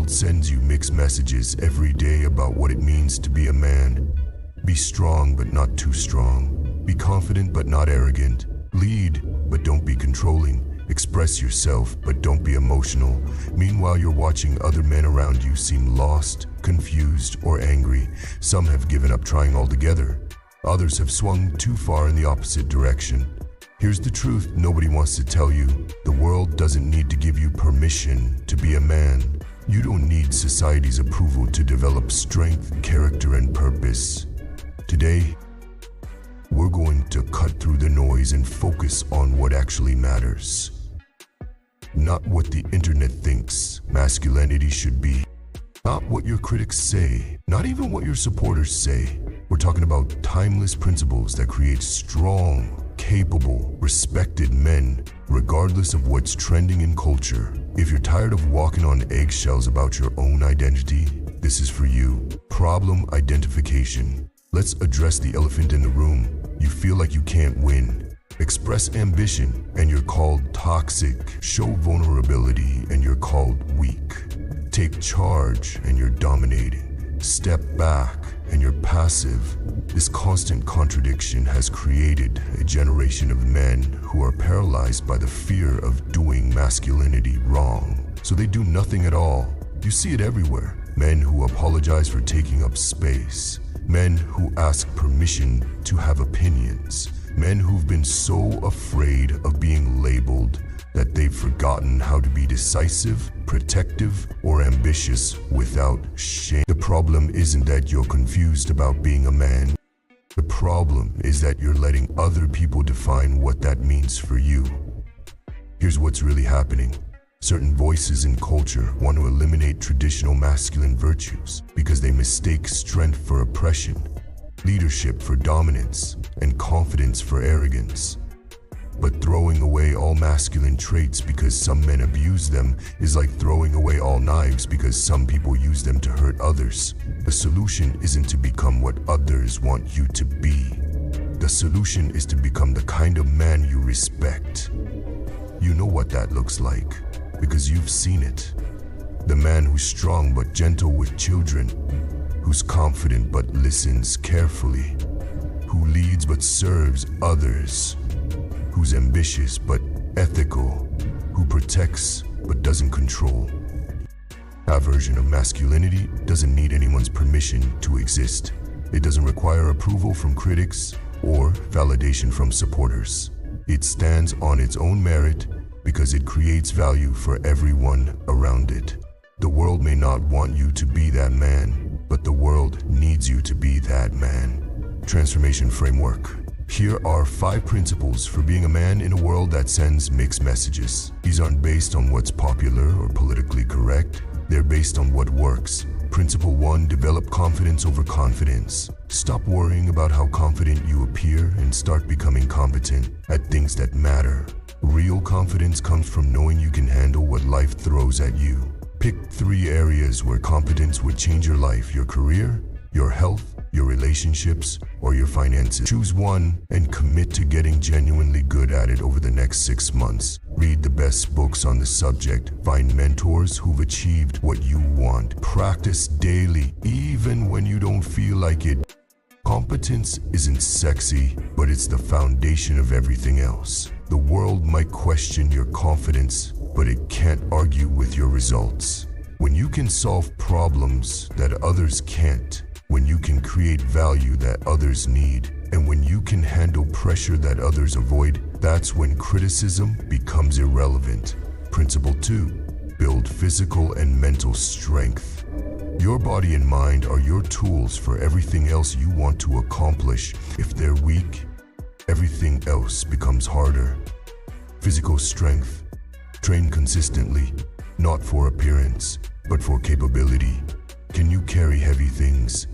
world sends you mixed messages every day about what it means to be a man. Be strong but not too strong. Be confident but not arrogant. Lead but don't be controlling. Express yourself but don't be emotional. Meanwhile, you're watching other men around you seem lost, confused, or angry. Some have given up trying altogether. Others have swung too far in the opposite direction. Here's the truth nobody wants to tell you. The world doesn't need to give you permission to be a man. You don't need society's approval to develop strength, character, and purpose. Today, we're going to cut through the noise and focus on what actually matters. Not what the internet thinks masculinity should be. Not what your critics say. Not even what your supporters say. We're talking about timeless principles that create strong, capable, respected men, regardless of what's trending in culture. If you're tired of walking on eggshells about your own identity, this is for you. Problem identification. Let's address the elephant in the room. You feel like you can't win. Express ambition, and you're called toxic. Show vulnerability, and you're called weak. Take charge, and you're dominating. Step back, and you're passive. This constant contradiction has created a generation of men who are paralyzed by the fear of doing masculinity wrong. So they do nothing at all. You see it everywhere. Men who apologize for taking up space. Men who ask permission to have opinions. Men who've been so afraid of being labeled that they've forgotten how to be decisive, protective, or ambitious without shame. The problem isn't that you're confused about being a man. The problem is that you're letting other people define what that means for you. Here's what's really happening. Certain voices in culture want to eliminate traditional masculine virtues because they mistake strength for oppression, leadership for dominance, and confidence for arrogance. But throwing away all masculine traits because some men abuse them is like throwing away all knives because some people use them to hurt others. The solution isn't to become what others want you to be. The solution is to become the kind of man you respect. You know what that looks like, because you've seen it. The man who's strong but gentle with children, who's confident but listens carefully, who leads but serves others, who's ambitious but ethical, who protects but doesn't control. That version of masculinity doesn't need anyone's permission to exist. It doesn't require approval from critics or validation from supporters. It stands on its own merit because it creates value for everyone around it. The world may not want you to be that man, but the world needs you to be that man. Transformation framework. Here are 5 principles for being a man in a world that sends mixed messages. These aren't based on what's popular or politically correct. They're based on what works. Principle 1, develop confidence over confidence. Stop worrying about how confident you appear and start becoming competent at things that matter. Real confidence comes from knowing you can handle what life throws at you. Pick 3 areas where competence would change your life: your career, your health, your relationships, or your finances. Choose one and commit to getting genuinely good at it over the next 6 months. Read the best books on the subject. Find mentors who've achieved what you want. Practice daily, even when you don't feel like it. Competence isn't sexy, but it's the foundation of everything else. The world might question your confidence, but it can't argue with your results. When you can solve problems that others can't, when you can create value that others need, and when you can handle pressure that others avoid, that's when criticism becomes irrelevant. Principle 2, build physical and mental strength. Your body and mind are your tools for everything else you want to accomplish. If they're weak, everything else becomes harder. Physical strength. Train consistently, not for appearance, but for capability. Can you carry heavy things?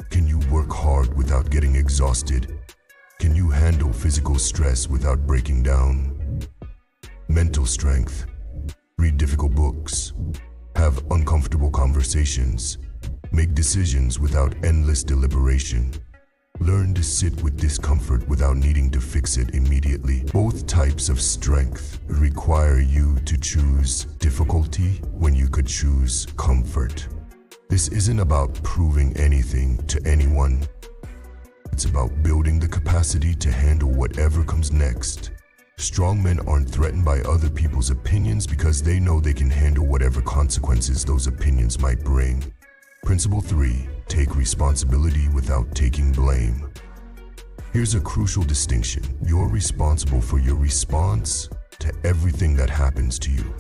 Can you work hard without getting exhausted? Can you handle physical stress without breaking down? Mental strength. Read difficult books. Have uncomfortable conversations. Make decisions without endless deliberation. Learn to sit with discomfort without needing to fix it immediately. Both types of strength require you to choose difficulty when you could choose comfort. This isn't about proving anything to anyone. It's about building the capacity to handle whatever comes next. Strong men aren't threatened by other people's opinions because they know they can handle whatever consequences those opinions might bring. Principle 3. Take responsibility without taking blame. Here's a crucial distinction. You're responsible for your response to everything that happens to you,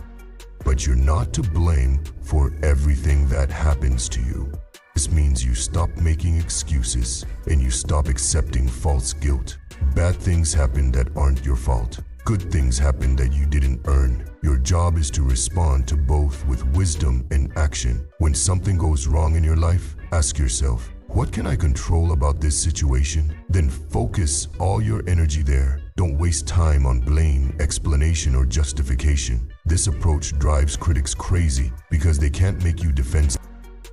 but you're not to blame for everything that happens to you. This means you stop making excuses and you stop accepting false guilt. Bad things happen that aren't your fault. Good things happen that you didn't earn. Your job is to respond to both with wisdom and action. When something goes wrong in your life, ask yourself, what can I control about this situation? Then focus all your energy there. Don't waste time on blame, explanation, or justification. This approach drives critics crazy because they can't make you defensive.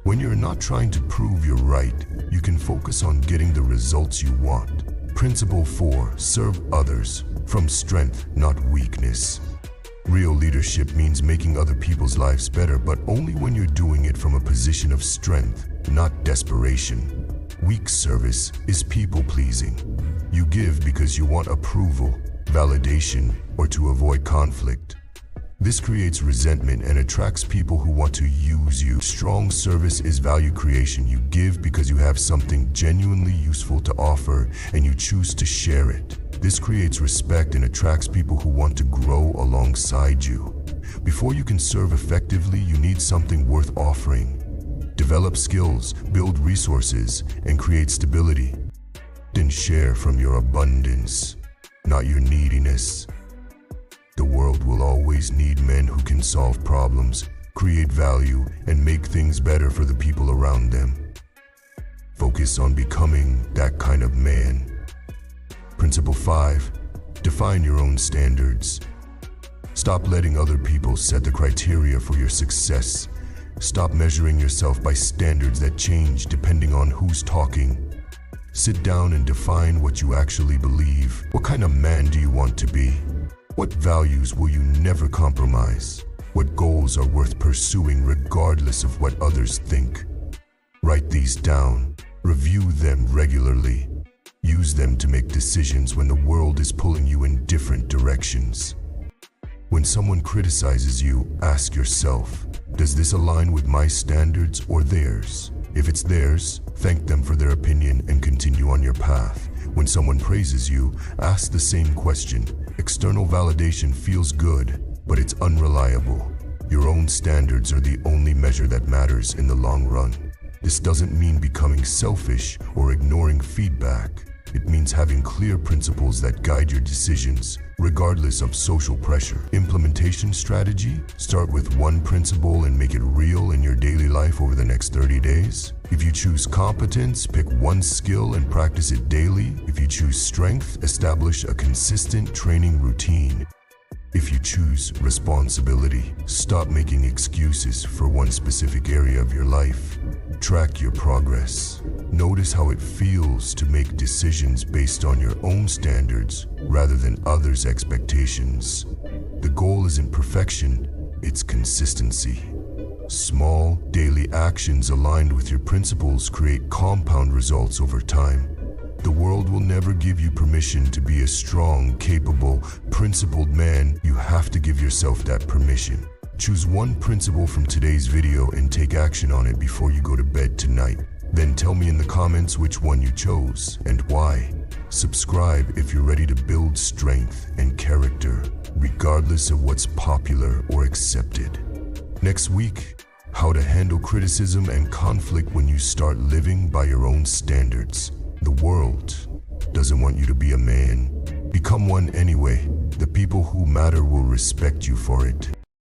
When you're not trying to prove you're right, you can focus on getting the results you want. Principle 4. Serve others from strength, not weakness. Real leadership means making other people's lives better, but only when you're doing it from a position of strength, not desperation. Weak service is people-pleasing. You give because you want approval, validation, or to avoid conflict. This creates resentment and attracts people who want to use you. Strong service is value creation. You give because you have something genuinely useful to offer and you choose to share it. This creates respect and attracts people who want to grow alongside you. Before you can serve effectively, you need something worth offering. Develop skills, build resources, and create stability. Then share from your abundance, not your neediness. The world will always need men who can solve problems, create value, and make things better for the people around them. Focus on becoming that kind of man. Principle 5. Define your own standards. Stop letting other people set the criteria for your success. Stop measuring yourself by standards that change depending on who's talking. Sit down and define what you actually believe. What kind of man do you want to be? What values will you never compromise? What goals are worth pursuing regardless of what others think? Write these down. Review them regularly. Use them to make decisions when the world is pulling you in different directions. When someone criticizes you, ask yourself, does this align with my standards or theirs? If it's theirs, thank them for their opinion and continue on your path. When someone praises you, ask the same question. External validation feels good, but it's unreliable. Your own standards are the only measure that matters in the long run. This doesn't mean becoming selfish or ignoring feedback. It means having clear principles that guide your decisions, regardless of social pressure. Implementation strategy: start with one principle and make it real in your daily life over the next 30 days. If you choose competence, pick one skill and practice it daily. If you choose strength, establish a consistent training routine. If you choose responsibility, stop making excuses for one specific area of your life. Track your progress. Notice how it feels to make decisions based on your own standards rather than others' expectations. The goal isn't perfection, it's consistency. Small, daily actions aligned with your principles create compound results over time. The world will never give you permission to be a strong, capable, principled man. You have to give yourself that permission. Choose one principle from today's video and take action on it before you go to bed tonight. Then tell me in the comments which one you chose and why. Subscribe if you're ready to build strength and character, regardless of what's popular or accepted. Next week, how to handle criticism and conflict when you start living by your own standards. The world doesn't want you to be a man. Become one anyway. The people who matter will respect you for it.